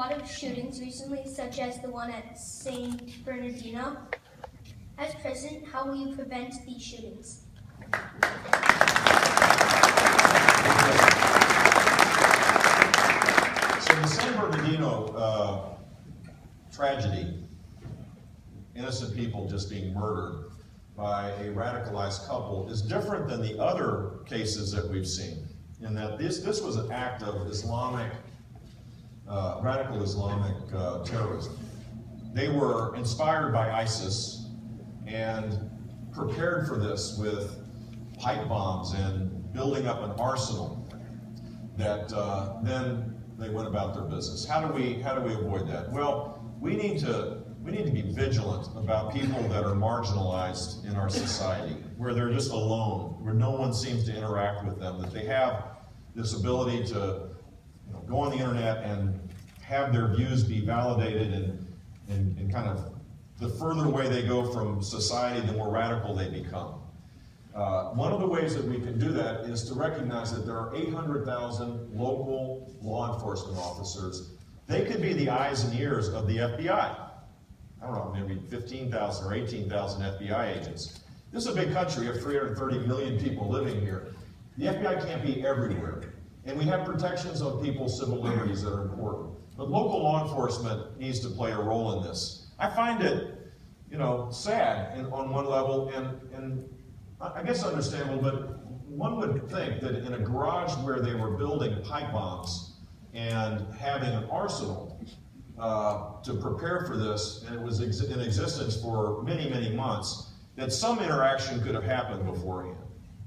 A lot of shootings recently, such as the one at St. Bernardino. As president, how will you prevent these shootings? So the San Bernardino tragedy, innocent people just being murdered by a radicalized couple, is different than the other cases that we've seen, in that this was an act of Islamic, radical Islamic terrorism. They were inspired by ISIS and prepared for this with pipe bombs and building up an arsenal that then they went about their business. How do we avoid that? Well, we need to be vigilant about people that are marginalized in our society, where they're just alone, where no one seems to interact with them, that they have this ability to go on the internet and have their views be validated, and kind of the further away they go from society, the more radical they become. One of the ways that we can do that is to recognize that there are 800,000 local law enforcement officers. They could be the eyes and ears of the FBI. I don't know, maybe 15,000 or 18,000 FBI agents. This is a big country. We have 330 million people living here. The FBI can't be everywhere. And we have protections on people's civil liberties that are important. But local law enforcement needs to play a role in this. I find it, sad on one level, and I guess understandable, but one would think that in a garage where they were building pipe bombs and having an arsenal to prepare for this, and it was in existence for many, many months, that some interaction could have happened beforehand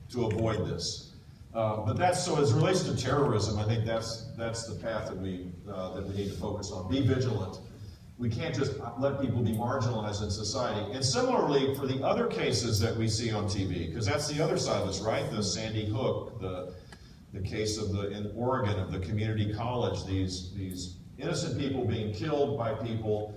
to avoid this. But so as it relates to terrorism, I think that's the path that we need to focus on. Be vigilant. We can't just let people be marginalized in society. And similarly, for the other cases that we see on TV, because that's the other side of this, right? The Sandy Hook, the case in Oregon of the community college, these innocent people being killed by people.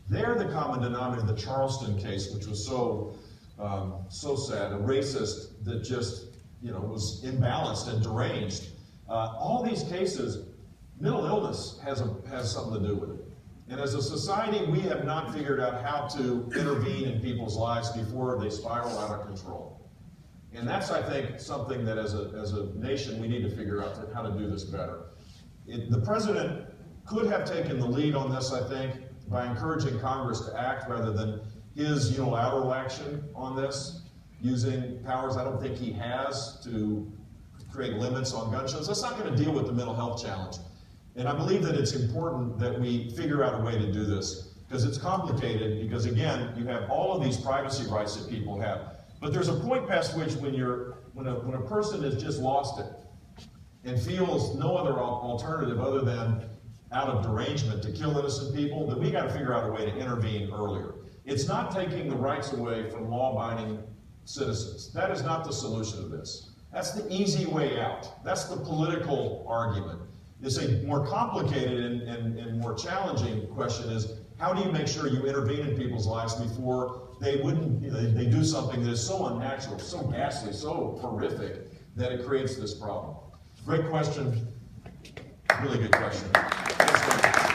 They're the common denominator. The Charleston case, which was so sad, a racist that just was imbalanced and deranged. All these cases, mental illness has something to do with it. And as a society, we have not figured out how to intervene in people's lives before they spiral out of control. And that's, I think, something that as a nation we need to figure out how to do this better. The president could have taken the lead on this, I think, by encouraging Congress to act rather than his unilateral action on this, using powers I don't think he has to create limits on gun shows. That's not going to deal with the mental health challenge. And I believe that it's important that we figure out a way to do this, because it's complicated, because again, you have all of these privacy rights that people have. But there's a point past which when a person has just lost it and feels no other alternative other than out of derangement to kill innocent people, then we got to figure out a way to intervene earlier. It's not taking the rights away from law-abiding citizens. That is not the solution to this. That's the easy way out. That's the political argument. It's a more complicated and more challenging question is, how do you make sure you intervene in people's lives before they do something that is so unnatural, so ghastly, so horrific that it creates this problem? Great question. Really good question. Thanks,